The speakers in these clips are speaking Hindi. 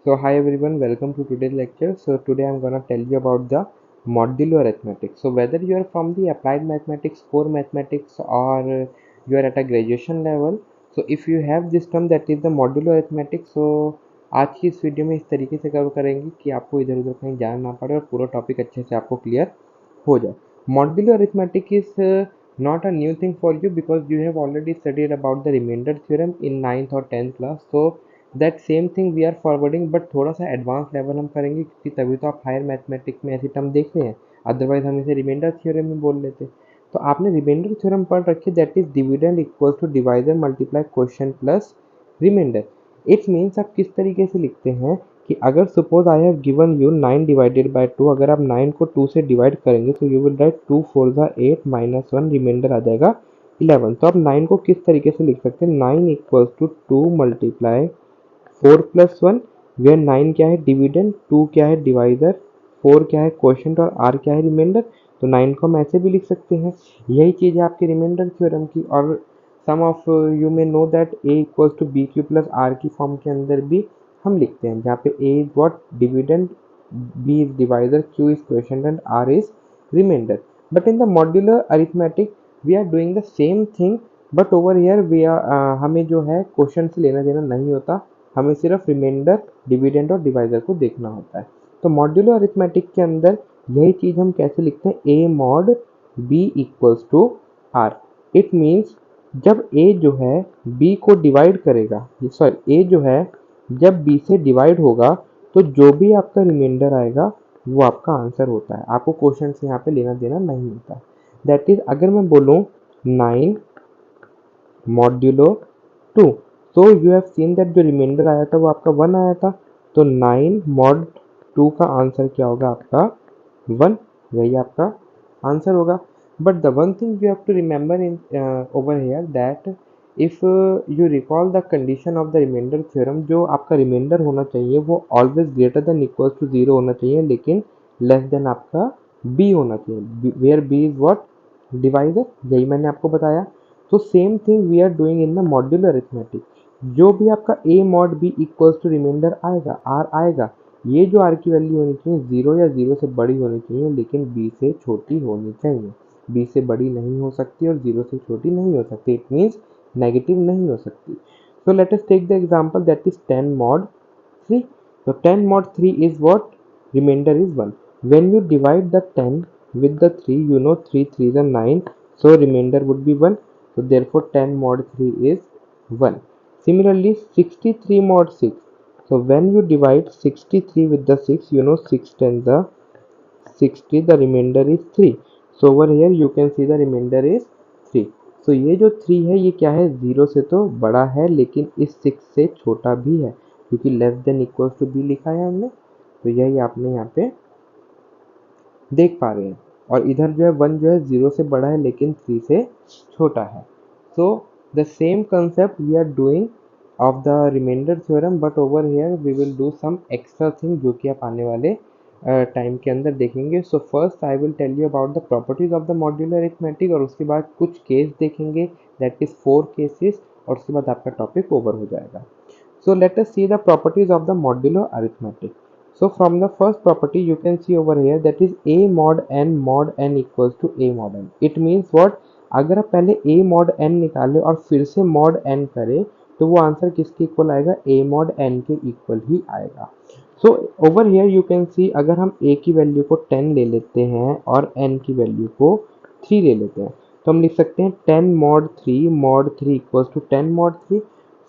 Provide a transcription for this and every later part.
So hi everyone, welcome to today's lecture. So today I'm gonna tell you about the modular arithmetic. So whether you are from the applied mathematics, core mathematics, or you are at a graduation level, so if you have this term that is the modular arithmetic, so आज की इस वीडियो में इस तरीके से कवर करेंगे कि आपको इधर उधर कहीं जाना ना पड़े और पूरा टॉपिक अच्छे से आपको क्लियर हो जाए. Modular arithmetic is not a new thing for you because you have already studied about the remainder theorem in 9th or 10th class. So that same thing we are forwarding but थोड़ा सा एडवांस लेवल हम करेंगे क्योंकि तभी तो आप हायर मैथमेटिक्स में ऐसी टर्म देख रहे हैं. अदरवाइज हम इसे रिमाइंडर थ्योरम में बोल लेते. तो आपने रिमाइंडर थ्योरम पढ़ रखी, that is dividend equal to divisor multiply question plus remainder. It's means आप किस तरीके से लिखते हैं कि अगर suppose I have given you 9 divided by 2, अगर आप 9 को 2 से डिवाइड करेंगे तो यू विल राइट 2 4 ज़ा 8 माइनस 1, रिमाइंडर आ जाएगा 11. तो आप 9 को किस तरीके से लिख सकते हैं, 9 equals to 2 multiply 4 plus 1, where 9 क्या है डिविडेंड, 2 क्या है डिवाइजर, 4 क्या है क्वोशंट और r क्या है रिमाइंडर. तो 9 को हम ऐसे भी लिख सकते हैं. यही चीज़ है आपके रिमाइंडर थ्योरम की. और some of you may know that a equals to B Q plus R की फॉर्म के अंदर भी हम लिखते हैं, जहाँ पे a is what dividend, b is divisor, q is quotient and r is remainder. But in the modular arithmetic we are doing the same thing, but over here we are हमें जो है क्वेश्चन से लेना देना नहीं होता, हमें सिर्फ रिमाइंडर, डिविडेंड और डिवाइजर को देखना होता है. तो मॉड्यूलर अरिथमेटिक के अंदर यही चीज़ हम कैसे लिखते हैं, a mod b equals to r. It means जब a जो है b को डिवाइड करेगा, सॉरी a जो है जब b से डिवाइड होगा तो जो भी आपका रिमाइंडर आएगा वो आपका आंसर होता है. आपको क्वेश्चन से यहाँ पे लेना देना नहीं होता. दैट इज अगर मैं बोलूँ 9 मॉड्यूलो 2, तो यू हैव सीन दैट जो रिमाइंडर आया था वो आपका 1 आया था. तो 9 मॉड 2 का आंसर क्या होगा आपका 1, यही आपका आंसर होगा. But the one thing you have to remember in over here that if you recall the condition of the remainder theorem, जो आपका रिमाइंडर होना चाहिए वो always greater than equal to 0 होना चाहिए, लेकिन लेस देन आपका b होना चाहिए, where b is what divisor. यही मैंने आपको बताया. तो same thing we are doing in the modular arithmetic. जो भी आपका a mod b equals to remainder आएगा, r आएगा, ये जो r की वैल्यू होनी चाहिए 0 या 0 से बड़ी होनी चाहिए, लेकिन b से छोटी होनी चाहिए. b से बड़ी नहीं हो सकती और 0 से छोटी नहीं हो सकती. इट मीन्स नेगेटिव नहीं हो सकती. So let us take the example that is 10 mod 3. So 10 mod 3 is what? Remainder is 1. When you divide the 10 with the 3, you know 3 3 is 9. So remainder would be 1. So therefore 10 mod 3 is 1. Similarly 63 mod 6. So when you divide 63 with the 6, you know 6 10 the 60, the remainder is 3. So over here you can see the remainder is 3. So ये जो 3 है ये क्या है, 0 से तो बड़ा है लेकिन इस 6 से छोटा भी है, क्योंकि less than equals to B लिखा है हमने. तो यही आपने यहाँ पे देख पा रहे हैं. और इधर जो है 1 जो है 0 से बड़ा है लेकिन 3 से छोटा है. So the same concept we are doing of the remainder theorem, but over here we will do some extra thing जो कि आप आने वाले टाइम के अंदर देखेंगे. So first I will tell you about the properties of the modular arithmetic, और उसके बाद कुछ केस देखेंगे, दैट इज 4 केसेस, और उसके बाद आपका टॉपिक ओवर हो जाएगा. So let us see the properties of the modular arithmetic. So from the first property you can see over here that is a mod n equals to a mod n. It means what? अगर आप पहले a mod n निकालें और फिर से mod n करें तो वो आंसर किसके इक्वल आएगा, a mod n के इक्वल ही आएगा. So over here you can see अगर हम a की वैल्यू को 10 ले लेते हैं और n की वैल्यू को 3 ले लेते हैं तो हम लिख सकते हैं 10 mod 3 equals to 10 mod 3.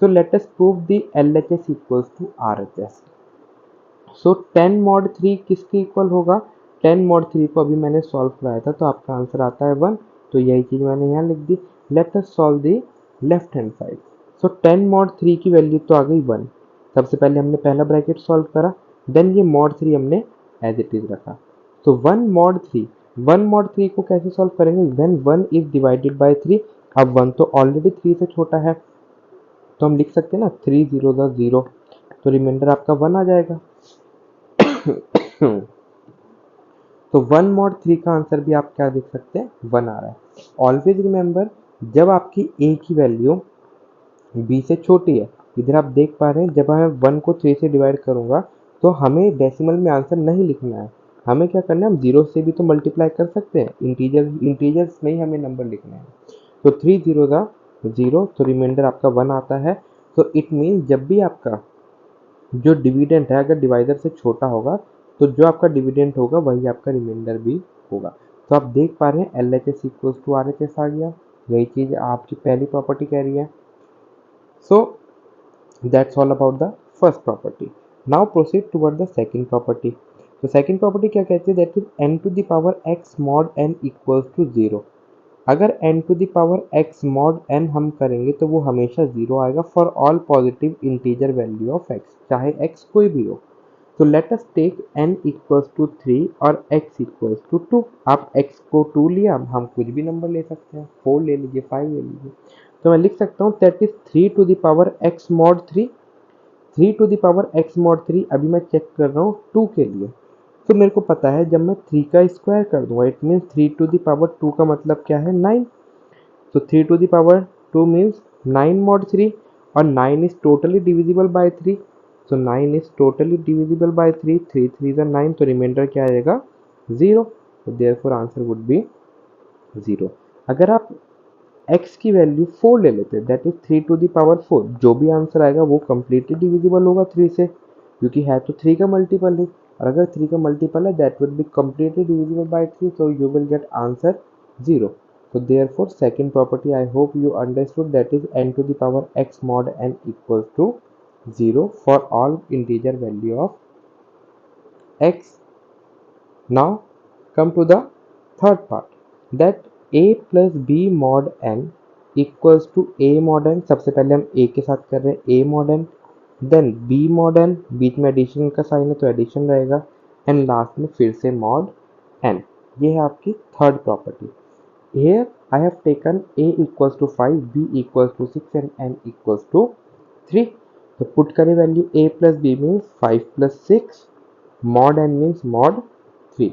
So let us prove the LHS equals to RHS. So 10 mod 3 किसके इक्वल होगा, 10 mod 3 को अभी मैंने सॉल्व कराया था तो आपका आंसर आता है 1. तो यही चीज़ मैंने यहाँ लिख दी. Let us solve the left hand side. So 10 mod 3 की वैल्यू तो आ गई 1. सबसे पहले हमने पहला ब्रैकेट सॉल्व करा, देन ये mod 3 हमने एज इट इज रखा. तो 1 mod 3 को कैसे सॉल्व करेंगे, व्हेन 1 इज डिवाइडेड बाय 3. अब 1 तो ऑलरेडी 3 से छोटा है तो हम लिख सकते हैं ना 3 0 0, तो रिमाइंडर आपका 1 आ जाएगा. तो 1 mod 3 का आंसर भी आप क्या देख सकते हैं, 1 आ रहा है. ऑलवेज रिमेंबर जब आपकी a की वैल्यू b से छोटी है इधर आप देख पा रहे हैं जब मैं 1 को 3 से डिवाइड करूंगा तो हमें डेसिमल में आंसर नहीं लिखना है, हमें क्या करना है, हम 0 से भी तो मल्टीप्लाई कर सकते हैं, इंटीजर्स में ही हमें नंबर लिखना है। तो 3 0 का 0, तो रिमाइंडर आपका 1 आता है। तो इट मीन जब भी आपका जो डिविडेंड है अगर डिवाइडर से छोटा होगा तो जो आपका डिविडेंड होगा वही आपका रिमाइंडर भी होगा। तो आप देख पा रहे हैं LHS इक्वल्स टू RHS आ गया, यही चीज़ आपकी पहली प्रॉपर्टी कह रही है। सो that's all about the first property. Now proceed toward the second property. तो second property क्या कहती है, that is n to the power x mod n equals to 0। अगर n to the power x mod n हम करेंगे तो वो हमेशा 0 आएगा for all positive integer value of x, चाहे x कोई भी हो। तो let us take n equals to 3 और x इक्वल्स टू 2। आप x को 2 लिया, हम कुछ भी नंबर ले सकते हैं, 4 ले लीजिए, 5 ले लीजिए। तो मैं लिख सकता हूँ that is 3 to the power x mod 3, 3 to the power x mod 3। अभी मैं चेक कर रहा हूँ 2 के लिए, तो मेरे को पता है जब मैं 3 का स्क्वायर कर दूंगा it means 3 to the power 2 का मतलब क्या है, 9। तो 3 to the power 2 means 9 mod 3, और 9 is totally divisible by 3। So 9 is totally divisible by 3, 3 3 is 9, तो रिमाइंडर क्या आएगा, 0। तो देयरफॉर आंसर वुड बी 0। अगर आप x की वैल्यू 4 ले लेते हैं that is 3 to the power 4, जो भी आंसर आएगा वो कम्प्लीटली डिविजिबल होगा 3 से, क्योंकि है तो 3 का मल्टीपल ही। और अगर 3 का मल्टीपल है that would be completely divisible by 3, so you will get answer 0। So therefore second property I hope you understood, that is n to the power x mod n equals to 0 for all integer value of x. Now come to the third part, that a plus b mod n equals to a mod n। सबसे पहले हम a के साथ कर रहे हैं a mod n, then b mod n, बीच में एडिशन का साइन है तो एडिशन रहेगा, एंड लास्ट में फिर से mod n। ये है आपकी third property. Here I have taken a equals to 5, b equals to 6 and n equals to 3। तो पुट करें value a plus b means 5 plus 6, mod n means mod 3।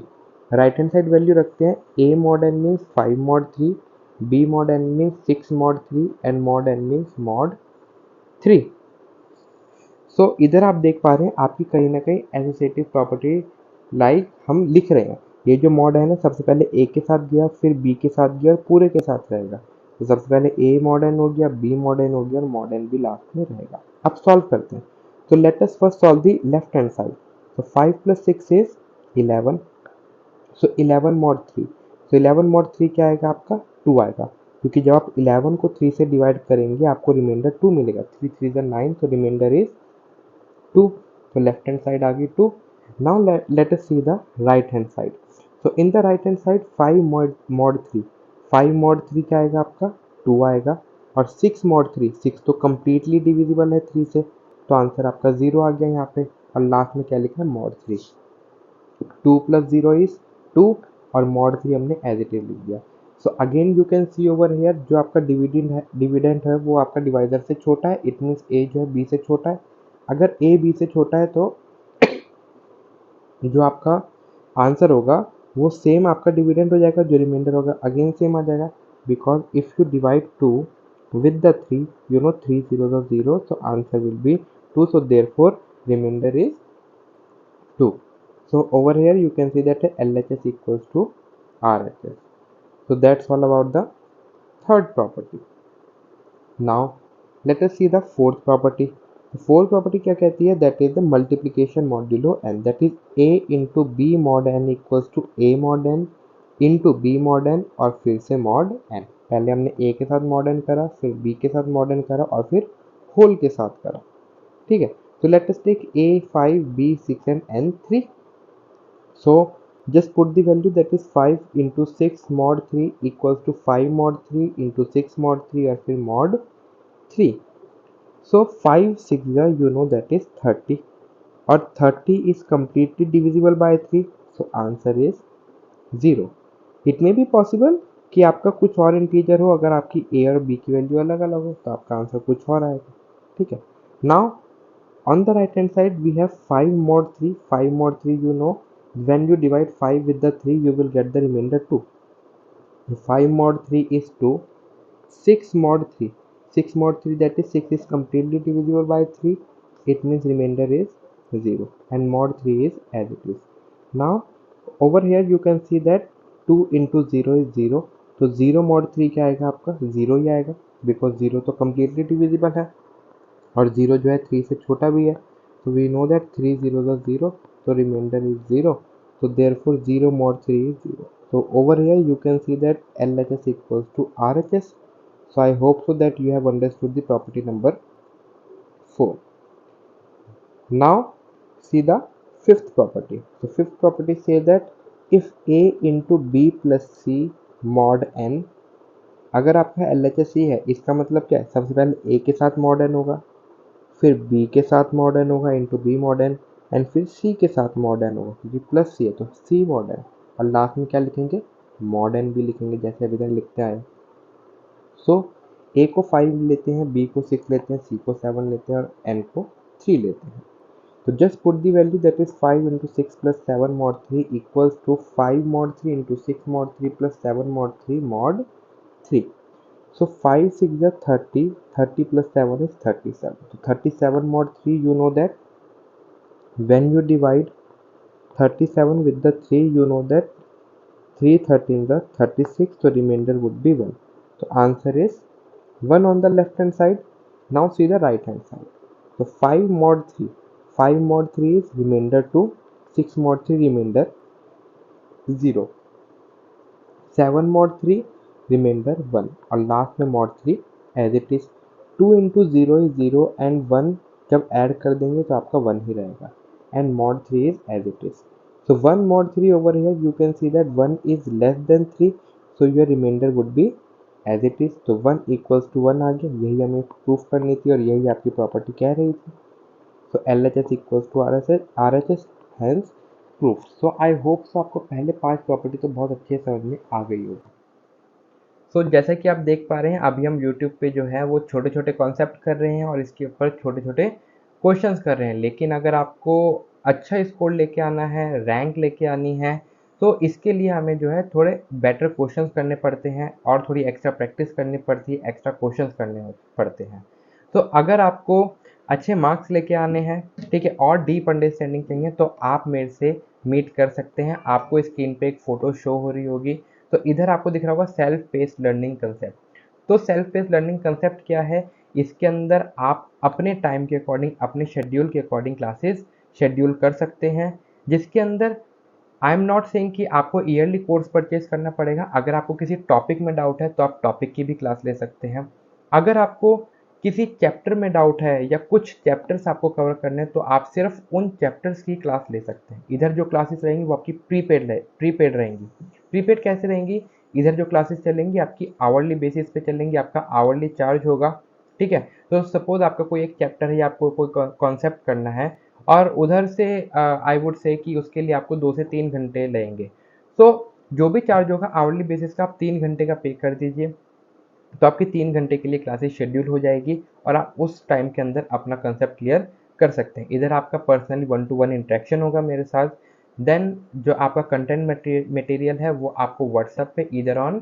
Right hand side value रखते हैं, a mod n means 5 mod 3, b mod n means 6 mod 3 and mod n means mod 3। सो इधर आप देख पा रहे हैं आपकी कहीं ना कहीं एसोसिएटिव प्रॉपर्टी लाइक हम लिख रहे हैं। ये जो मॉड है ना, सबसे पहले ए के साथ गया, फिर बी के साथ गया, और पूरे के साथ रहेगा। तो सबसे पहले ए मॉडर्न हो गया, बी मॉडर्न हो गया, और मॉडर्न भी लास्ट में रहेगा। अब सॉल्व करते हैं। तो let us first solve the left hand side. तो 5 प्लस 6 इज 11, सो 11 मॉड 3। तो 11 मॉड 3 क्या आएगा आपका, 2 आएगा, क्योंकि जब आप 11 को 3 से डिवाइड करेंगे आपको रिमाइंडर 2 मिलेगा। 3 3 is 9, तो remainder is 2। So left hand side आ गई 2। Now let us see the right hand side. So in the right hand side 5 mod 3, 5 mod 3 क्या आएगा आपका, 2 आएगा, और 6 mod 3, 6 तो completely divisible है 3 से, तो आंसर आपका 0 आ गया यहाँ पे। और लास्ट में क्या लिखा है, mod 3। 2 plus 0 is 2, और mod 3 हमने एज इट इज लिख दिया। So again you can C over here जो आपका डिविडेंड है वो आपका डिवाइडर से छोटा है, इट मीन्स ए जो है बी से छोटा है। अगर ए बी से छोटा है तो जो आपका आंसर होगा वो सेम आपका डिविडेंड हो जाएगा, जो रिमाइंडर होगा अगेन सेम आ जाएगा, because if you divide 2 with the 3, you know 3 zeros are 0, so answer will be 2, so therefore remainder is 2। So over here you can see that LHS equals to RHS। So that's all about the third property। Now let us see the fourth property। The fourth property क्या कहती है, that is the multiplication modulo n, that is a into b mod n equals to a mod n into b mod n और फिर से mod n। पहले हमने a के साथ mod n करा, फिर b के साथ mod n करा, और फिर होल के साथ करा, ठीक है। तो let us take a 5 b 6 and n 3। So just put the value, that is 5 into 6 mod 3 equals to 5 mod 3 into 6 mod 3 और फिर mod 3। So 5 6 you know that is 30, और 30 is completely divisible by 3, so answer is 0। It may be possible कि आपका कुछ और इंटीजर हो, अगर आपकी a और b की वैल्यू अलग अलग हो तो आपका आंसर कुछ और आएगा, ठीक है। Now on the right hand side we have 5 mod 3, 5 mod 3 you know, when you divide 5 with the 3 you will get the remainder 2। 5 mod 3 is 2, 6 mod 3, 6 mod 3, that is 6 is completely divisible by 3, it means remainder is 0 and mod 3 is as it is. Now over here you can see that 2 into 0 is 0, तो 0 mod 3 क्या आएगा आपका 0 ही आएगा, बिकॉज 0 तो completely divisible है और 0 जो है 3 से छोटा भी है, तो वी नो दैट 3 0 is 0, तो remainder is 0, so therefore 0 mod 3 is 0. So over here you can see that LHS equals to RHS. So I hope so that you have understood the property number 4. Now see the fifth property. So fifth property says that if A into B plus C mod n, अगर आपका LHS ही है इसका मतलब क्या है, सबसे पहले A के साथ mod n होगा, फिर B के साथ mod n होगा into B mod n, and फिर C के साथ mod n होगा क्योंकि प्लस C है तो C mod n, और लास्ट में क्या लिखेंगे mod n भी लिखेंगे जैसे अभी तक लिखते आए. सो A को 5 लेते हैं, B को 6 लेते हैं, C को 7 लेते हैं और N को 3 लेते हैं. तो just put the value that is 5 into 6 plus 7 mod 3 equals to 5 mod 3 into 6 mod 3 plus 7 mod 3 mod 3. So 5 6 is 30, 30 plus 7 is 37. So 37 mod 3, you know that when you divide 37 with the 3, you know that 3 13 the 36, so remainder would be 1. So answer is 1 on the left hand side. Now see the right hand side. So 5 mod 3, 5 mod 3 is remainder 2, 6 mod 3 remainder 0, 7 mod 3 remainder 1 और लास्ट में mod 3 as it is. 2 into 0 is 0 and 1 जब ऐड कर देंगे तो आपका 1 ही रहेगा and mod 3 is as it is. So 1 mod 3 over here you can see that 1 is less than 3, so your remainder would be as it is. तो 1 equals to 1 आ गया, यही हमें प्रूफ करनी थी और यही आपकी प्रॉपर्टी कह रही थी. So LHS equals to RHS hence proof. So I hope so आपको पहले 5 प्रॉपर्टी तो बहुत अच्छे समझ में आ गई होगी. सो जैसा कि आप देख पा रहे हैं अभी हम YouTube पे जो है वो छोटे छोटे कॉन्सेप्ट कर रहे हैं और इसके ऊपर छोटे छोटे क्वेश्चंस कर रहे हैं. लेकिन अगर आपको अच्छा स्कोर लेके आना है, रैंक लेके आनी है, तो इसके लिए हमें जो है थोड़े बेटर क्वेश्चंस करने पड़ते हैं और थोड़ी एक्स्ट्रा प्रैक्टिस करनी पड़ती है, एक्स्ट्रा क्वेश्चंस करने पड़ते हैं. तो अगर आपको अच्छे मार्क्स लेके आने हैं, ठीक है, और डीप अंडरस्टैंडिंग चाहिए तो आप मेरे से मीट कर सकते हैं. आपको स्क्रीन पे एक फ़ोटो शो हो रही होगी, तो इधर आपको दिख रहा होगा सेल्फ पेस्ड लर्निंग कंसेप्ट. तो सेल्फ पेस्ड लर्निंग कंसेप्ट क्या है, इसके अंदर आप अपने टाइम के अकॉर्डिंग, अपने शेड्यूल के अकॉर्डिंग क्लासेस शेड्यूल कर सकते हैं, जिसके अंदर आई एम नॉट सेइंग कि आपको ईयरली कोर्स परचेज करना पड़ेगा. अगर आपको किसी टॉपिक में डाउट है तो आप टॉपिक की भी क्लास ले सकते हैं. अगर आपको किसी चैप्टर में डाउट है या कुछ चैप्टर्स आपको कवर करने हैं तो आप सिर्फ उन चैप्टर्स की क्लास ले सकते हैं. इधर जो क्लासेस रहेंगी वो आपकी प्रीपेड रहेंगी. प्रीपेड कैसे रहेंगी, इधर जो क्लासेस चलेंगी आपकी आवरली बेसिस पे चलेंगी, आपका आवरली चार्ज होगा, ठीक है. तो सपोज आपका कोई एक चैप्टर है या आपको कोई कॉन्सेप्ट करना है और उधर से आई वुड से कि उसके लिए आपको 2 से 3 घंटे लगेंगे. तो जो भी चार्ज होगा आवरली बेसिस का आप 3 घंटे का पे कर दीजिए, तो आपकी 3 घंटे के लिए क्लासेस शेड्यूल हो जाएगी और आप उस टाइम के अंदर अपना कंसेप्ट क्लियर कर सकते हैं. इधर आपका पर्सनली 1-to-1 इंटरेक्शन होगा मेरे साथ. देन जो आपका कंटेंट मटेरियल है वो आपको व्हाट्सएप पे इधर ऑन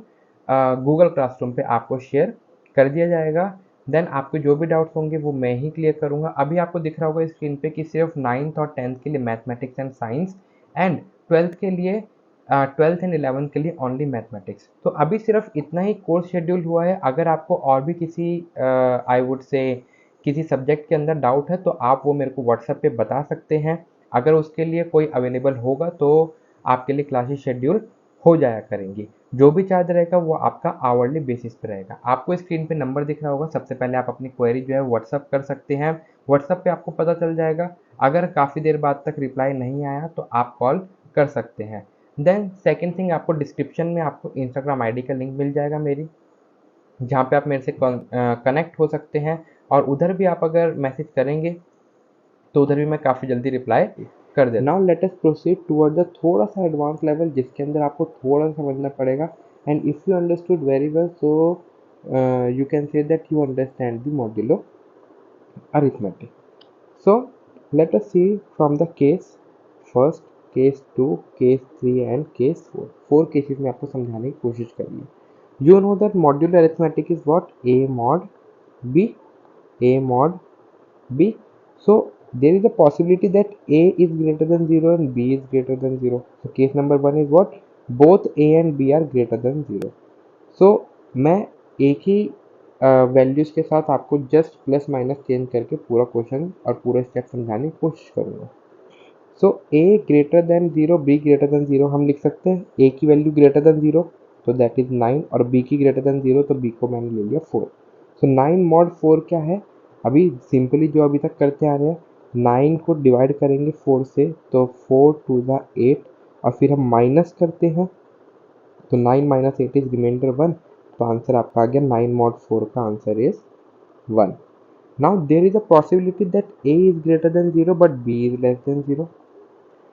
गूगल क्लासरूम पे आपको शेयर कर दिया जाएगा. देन आपको जो भी डाउट्स होंगे वो मैं ही क्लियर करूँगा. अभी आपको दिख रहा होगा स्क्रीन पे कि सिर्फ 9th और 10th के लिए mathematics and science and 12th के लिए 12th एंड 11th के लिए ओनली मैथमेटिक्स. तो अभी सिर्फ इतना ही कोर्स शेड्यूल हुआ है. अगर आपको और भी किसी आई वुड से किसी सब्जेक्ट के अंदर डाउट है तो आप वो मेरे को व्हाट्सएप पे बता सकते हैं. अगर उसके लिए कोई अवेलेबल होगा तो आपके लिए क्लासेस शेड्यूल हो जाया करेंगी. जो भी चार्ज रहेगा वो आपका आवरली बेसिस पे रहेगा. आपको स्क्रीन पे नंबर दिख रहा होगा, सबसे पहले आप अपनी क्वेरी जो है व्हाट्सअप कर सकते हैं. व्हाट्सअप पे आपको पता चल जाएगा. अगर काफ़ी देर बाद तक रिप्लाई नहीं आया तो आप कॉल कर सकते हैं. देन सेकेंड थिंग, आपको डिस्क्रिप्शन में आपको इंस्टाग्राम आईडी का लिंक मिल जाएगा मेरी, जहाँ पे आप मेरे से कनेक्ट हो सकते हैं और उधर भी आप अगर मैसेज करेंगे तो उधर भी मैं काफ़ी जल्दी रिप्लाई कर देता. Now let us proceed toward the थोड़ा सा एडवांस लेवल जिसके अंदर आपको थोड़ा सा समझना पड़ेगा. And if you understood very well so you can say that you understand the modulo arithmetic. So let us see from the case first, case 2, case 3 and case 4. 4 cases में आपको समझाने की कोशिश करिए. You know that modular arithmetic is what, a mod B, A mod B. So there is a possibility that A is greater than 0 and B is greater than 0. So case number 1 is what? Both A and B are greater than 0. So मैं एक ही वैल्यूज़ के साथ आपको जस्ट प्लस माइनस चेंज करके पूरा क्वेश्चन और पूरा स्टेप समझाने की कोशिश करूँगा। So A greater than 0, B greater than 0 हम लिख सकते हैं। ए की वैल्यू ग्रेटर देन 0 तो दैट इज 9 और बी की ग्रेटर देन 0 तो बी को मैंने ले लिया 4। सो 9 मॉड 4 क्या है? अभी सिंपली जो अभी तक करते आ रहे हैं, 9 को डिवाइड करेंगे 4 से तो 4 टू द 8 और फिर हम माइनस करते हैं तो 9 माइनस 8 इज रिमाइंडर 1। तो आंसर आपका आ गया 9 मॉड 4 का answer is 1। Now there is a possibility that a is greater than 0 but b is less than 0।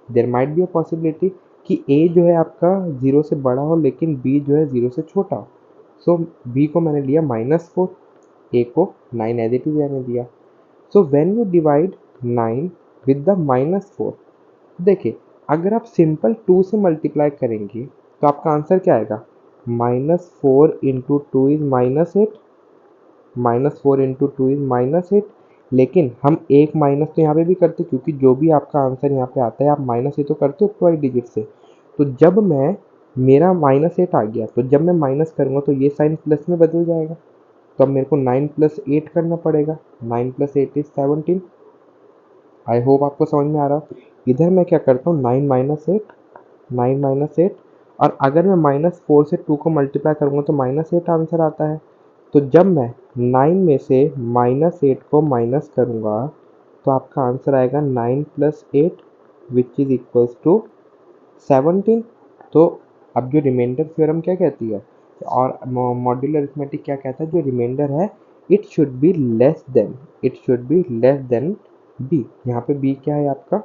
There might be a possibility कि a जो है आपका 0 से बड़ा हो लेकिन b जो है 0 से छोटा हो। सो b को मैंने लिया -4, a को 9 एज इट इज रहने दिया। So when you divide 9 with the -4, देखिए अगर आप सिंपल 2 से मल्टीप्लाई करेंगे तो आपका आंसर क्या आएगा? -4 into two is -8, -4 into two is -8। लेकिन हम एक माइनस तो यहाँ पे भी करते क्योंकि जो भी आपका आंसर यहाँ पे आता है आप माइनस ही तो करते हो ऊपर डिजिट से। तो जब मैं मेरा -8 आ गया तो जब मैं माइनस करूँगा तो ये साइन प्लस में बदल जाएगा। तो अब मेरे को 9 + 8 करना पड़ेगा। 9 + 8 इज 17। आई होप आपको समझ में आ रहा है। इधर मैं क्या करता हूँ 9 - 8, 9 - 8 और अगर मैं -4 से 2 को मल्टीप्लाई करूँगा तो -8 आंसर आता है। तो जब मैं 9 में से -8 को माइनस करूँगा तो आपका आंसर आएगा 9 + 8 विच इज इक्वल्स टू 17। तो अब जो रिमाइंडर थ्योरम क्या कहती है और मॉड्यूलर अरिथमेटिक क्या कहता है, जो रिमाइंडर है it should be less than, it should be less than B. यहाँ पे बी क्या है आपका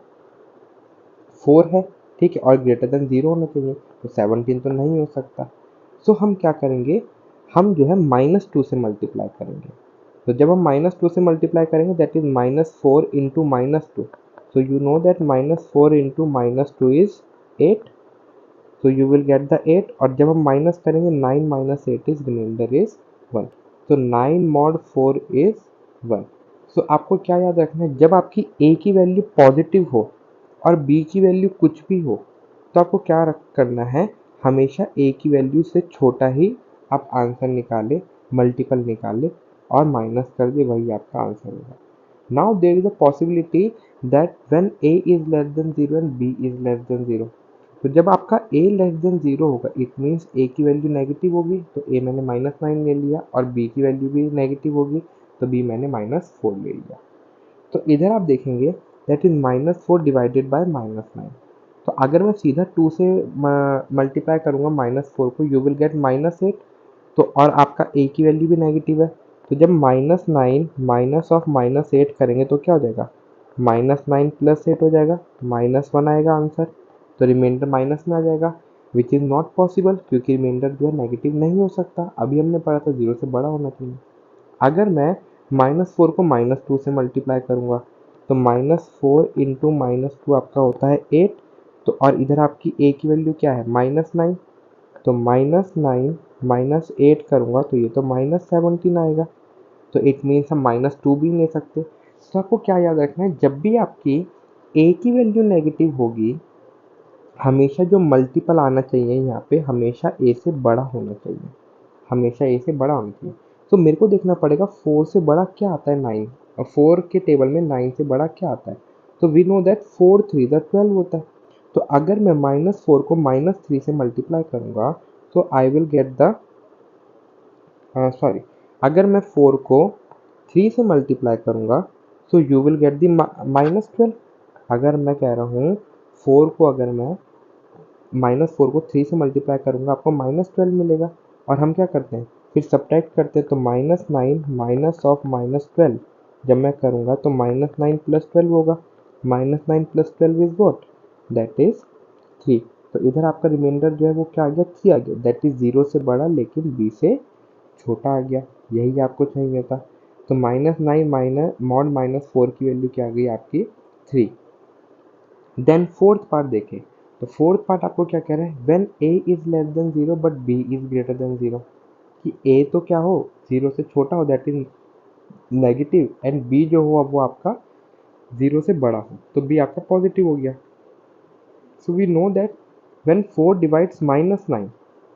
4 है, ठीक है, और ग्रेटर देन 0 होना चाहिए। तो 17 तो नहीं हो सकता। सो हम क्या करेंगे, हम जो है -2 से मल्टीप्लाई करेंगे। तो जब हम -2 से मल्टीप्लाई करेंगे that is -4 into -2। So you know that -4 into -2 is 8। So you will get the 8 और जब हम माइनस करेंगे 9 - 8 इज रिमाइंडर इज 1। तो 9 mod 4 इज 1। सो आपको क्या याद रखना है, जब आपकी a की वैल्यू पॉजिटिव हो और b की वैल्यू कुछ भी हो तो आपको क्या करना है, हमेशा a की वैल्यू से छोटा ही आप आंसर निकाले, मल्टीपल निकाले और माइनस कर दे, वही आपका आंसर होगा। Now there is a possibility that when a is less than 0 and b is less than 0। तो जब आपका a लेस देन 0 होगा इट मीन्स a की वैल्यू नेगेटिव होगी तो a मैंने -9 ले लिया और b की वैल्यू भी नेगेटिव होगी तो b मैंने -4 ले लिया। तो इधर आप देखेंगे दैट इज -4 डिवाइडेड बाय -9। तो अगर मैं सीधा 2 से मल्टीप्लाई करूँगा -4 को यू विल गेट -8। तो और आपका a की वैल्यू भी नेगेटिव है तो जब -9 माइनस ऑफ -8 करेंगे तो क्या हो जाएगा, -9 + 8 हो जाएगा, -1 आएगा आंसर। तो रिमाइंडर माइनस में आ जाएगा विच इज़ नॉट पॉसिबल क्योंकि रिमाइंडर जो है नेगेटिव नहीं हो सकता। अभी हमने पढ़ा था 0 से बड़ा होना चाहिए। अगर मैं -4 को -2 से मल्टीप्लाई करूँगा तो -4 इंटू -2 आपका होता है 8। तो और इधर आपकी a की वैल्यू क्या है -9। तो -9 - 8 करूँगा तो ये तो -17 आएगा। तो इट मीन्स हम -2 भी ले सकते। तो आपको क्या याद रखना है, जब भी आपकी a की वैल्यू नेगेटिव होगी हमेशा जो मल्टीपल आना चाहिए यहाँ पे हमेशा a से बड़ा होना चाहिए, हमेशा a से बड़ा होना चाहिए। तो मेरे को देखना पड़ेगा 4 से बड़ा क्या आता है 9 और 4 के टेबल में 9 से बड़ा क्या आता है। तो वी नो दैट 4 3 द 12 होता है। तो अगर मैं -4 को -3 से मल्टीप्लाई करूँगा तो I will get the sorry, अगर मैं 4 को 3 से मल्टीप्लाई करूँगा तो यू विल गेट द -12। अगर मैं कह रहा हूँ 4 को अगर मैं -4 को 3 से मल्टीप्लाई करूँगा आपको -12 मिलेगा। और हम क्या करते हैं फिर सब्ट्रैक्ट करते हैं तो -9 माइनस ऑफ -12 जब मैं करूँगा तो -9 + 12 होगा। -9 + 12 इज वॉट, दैट इज 3। तो इधर आपका रिमाइंडर जो है वो क्या आ गया 3 आ गया, दैट इज 0 से बड़ा लेकिन b से छोटा आ गया, यही आपको चाहिए था। तो -9 माइनस मॉड -4 की वैल्यू क्या आ गई आपकी 3। देन फोर्थ पार्ट देखें। तो फोर्थ पार्ट आपको क्या कह रहा है, when a is less than 0 but b is greater than 0, कि a तो क्या हो 0 से छोटा हो that is negative and B जो हो वो आपका 0 से बड़ा हो, तो बी आपका पॉजिटिव हो गया। So we know that when 4 divides -9,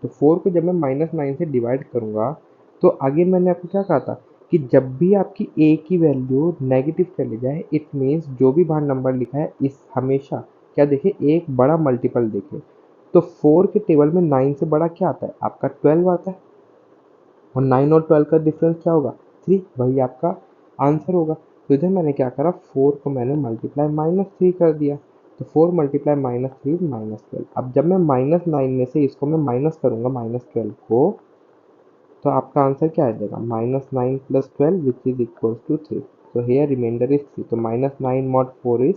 तो 4 को जब मैं -9 से डिवाइड करूँगा तो अगेन मैंने आपको क्या कहा था कि जब भी आपकी ए की वैल्यू नेगेटिव चले जाए इट मीन्स जो भी बाहर नंबर लिखा है इस हमेशा क्या देखे एक बड़ा मल्टीपल देखे। तो 4 के टेबल में 9 से बड़ा क्या आता है आपका 12 आता है, और 9 और 12 का डिफरेंस क्या होगा 3, वही आपका आंसर होगा। तो इधर मैंने क्या करा 4 को मैंने मल्टीप्लाई -3 कर दिया, तो 4 मल्टीप्लाई -3 -12। अब जब मैं -9 में से इसको मैं माइनस करूंगा -12 को, तो आपका आंसर क्या आ जाएगा -9 + 12 विच इज इक्वल टू 3। तो हेयर रिमाइंडर इज 3, तो -9 mod 4 is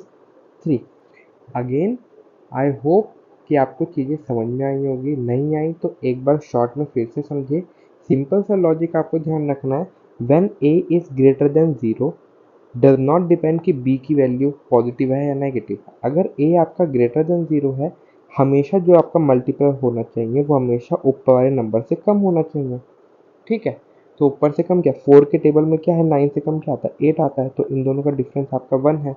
3। Again I hope कि आपको चीज़ें समझ में आई होगी, नहीं आई तो एक बार शॉर्ट में फिर से समझिए। सिंपल सा लॉजिक आपको ध्यान रखना है, when a is greater than 0 does not depend कि b की वैल्यू पॉजिटिव है या नेगेटिव। अगर a आपका ग्रेटर देन 0 है, हमेशा जो आपका मल्टीपल होना चाहिए वो हमेशा ऊपर वाले नंबर से कम होना चाहिए, ठीक है। तो ऊपर से कम क्या 4 के टेबल में क्या है 9 से कम क्या आता है 8 आता है, तो इन दोनों का डिफरेंस आपका 1 है।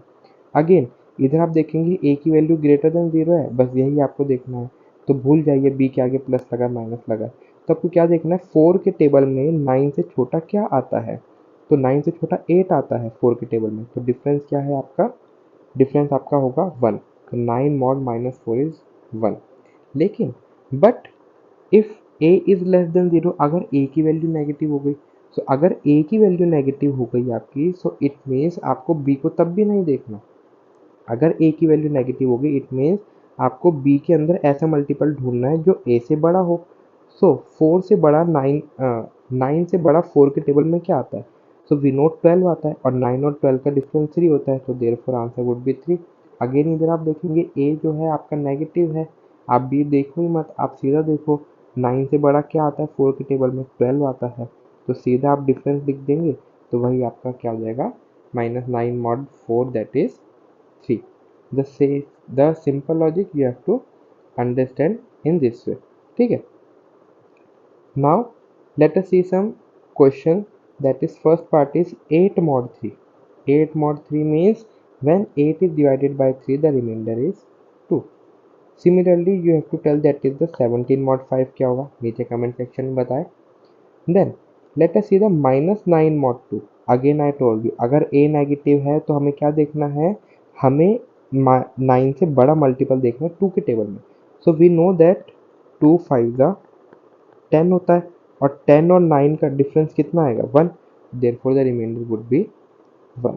अगेन इधर आप देखेंगे a की वैल्यू ग्रेटर देन 0 है, बस यही आपको देखना है। तो भूल जाइए b के आगे प्लस लगा माइनस लगा, तो आपको क्या देखना है 4 के टेबल में 9 से छोटा क्या आता है, तो 9 से छोटा 8 आता है 4 के टेबल में, तो डिफरेंस क्या है आपका, डिफरेंस आपका होगा 1। तो 9 mod -4 इज 1। लेकिन but if a is less than 0, अगर a की वैल्यू नेगेटिव हो गई, तो अगर a की वैल्यू नेगेटिव हो गई आपकी, सो इट मीन्स आपको b को तब भी नहीं देखना। अगर a की वैल्यू नेगेटिव होगी इट मीन्स आपको b के अंदर ऐसा मल्टीपल ढूंढना है जो a से बड़ा हो। सो 4 से बड़ा 9 से बड़ा 4 के टेबल में क्या आता है, सो वी नो 12 आता है, और 9 और 12 का डिफरेंस 3 होता है, तो therefore answer would be 3। Again इधर आप देखेंगे a जो है आपका नेगेटिव है, आप b देखो ही मत, आप सीधा देखो 9 से बड़ा क्या आता है 4 के टेबल में 12 आता है, तो सीधा आप डिफरेंस लिख देंगे, तो वही आपका क्या हो जाएगा -9 mod 4 that is 3। The simple logic you have to understand in this way, ठीक है। Now let us see some question, that is first part is 8 mod 3। 8 mod 3 means when 8 is divided by 3 the remainder is 2। Similarly you have to tell that is the 17 mod 5 क्या होगा, नीचे comment section में बताएं। Then let us see the -9 mod 2। Again I told you अगर a नेगेटिव है तो हमें क्या देखना है, हमें 9 से बड़ा मल्टीपल देखना है 2 के टेबल में। सो वी नो दैट 2 5 ज़ा 10 होता है, और 10 और 9 का डिफरेंस कितना आएगा 1, therefore the remainder would be 1।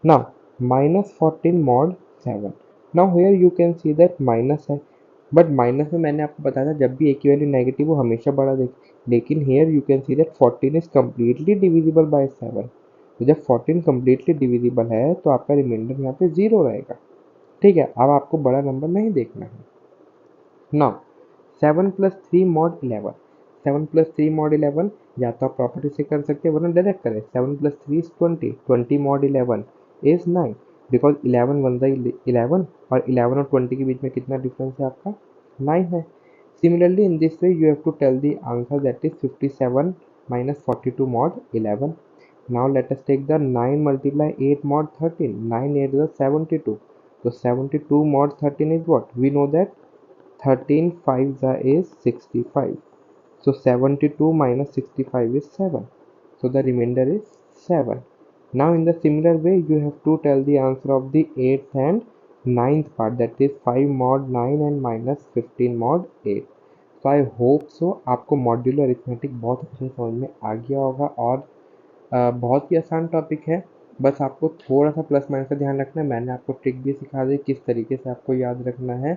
Now -14 mod 7। Now here you can see that minus है, बट माइनस में मैंने आपको बताया था जब भी a की वैल्यू नेगेटिव हो हमेशा बड़ा देख, लेकिन here you can see that 14 is completely divisible by 7। तो जब 14 कम्प्लीटली डिविजिबल है तो आपका रिमाइंडर यहाँ पे 0 रहेगा, ठीक है। अब आपको बड़ा नंबर नहीं देखना है। Now 7 + 3 mod 11। 7 + 3 mod 11 या तो आप प्रॉपर्टी से कर सकते हैं वरना डायरेक्ट करें। 7 + 3 is 20, 20 mod 11 is 9, because 11 one ज़ा 11, और 11 और 20 के बीच में कितना डिफरेंस है आपका 9 है। Similarly in this way you have to tell the answer, that is 57 - 42 mod 11। Now let us take the 9 multiply 8 mod 13। 9 8 is 72, so 72 mod 13 is what, we know that 13 5 is 65, so 72 minus 65 is 7, so the remainder is 7। Now in the similar way you have to tell the answer of the 8th and 9th part, that is 5 mod 9 and minus 15 mod 8। तो आई होप सो आपको मॉड्यूलर अरिथमेटिक बहुत अच्छे से समझ में आ गया होगा, और बहुत ही आसान टॉपिक है, बस आपको थोड़ा सा प्लस माइनस का ध्यान रखना है। मैंने आपको ट्रिक भी सिखा दी किस तरीके से आपको याद रखना है।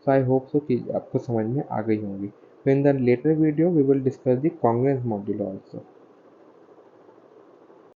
सो आई होप सो चीज़ आपको समझ में आ गई होंगी। तो in the later video we will discuss the congruence module also.